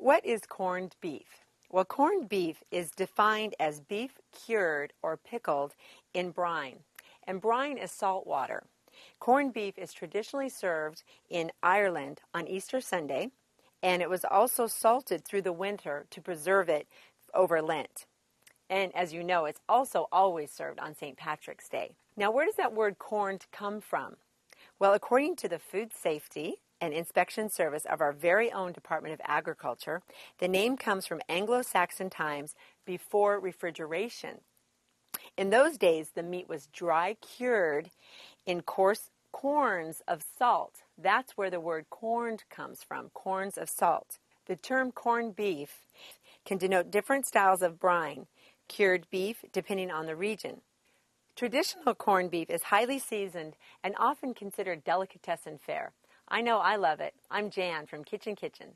What is corned beef? Well, corned beef is defined as beef cured or pickled in brine, and brine is salt water. Corned beef is traditionally served in Ireland on Easter Sunday, and it was also salted through the winter to preserve it over Lent. And as you know, it's also always served on St. Patrick's Day. Now, where does that word corned come from? Well, according to the Food Safety and Inspection Service of our very own Department of Agriculture, the name comes from Anglo-Saxon times before refrigeration. In those days, the meat was dry cured in coarse corns of salt. That's where the word corned comes from, corns of salt. The term corned beef can denote different styles of brine, cured beef, depending on the region. Traditional corned beef is highly seasoned and often considered delicatessen fare. I know I love it. I'm Jan from Kitchen Kitchen.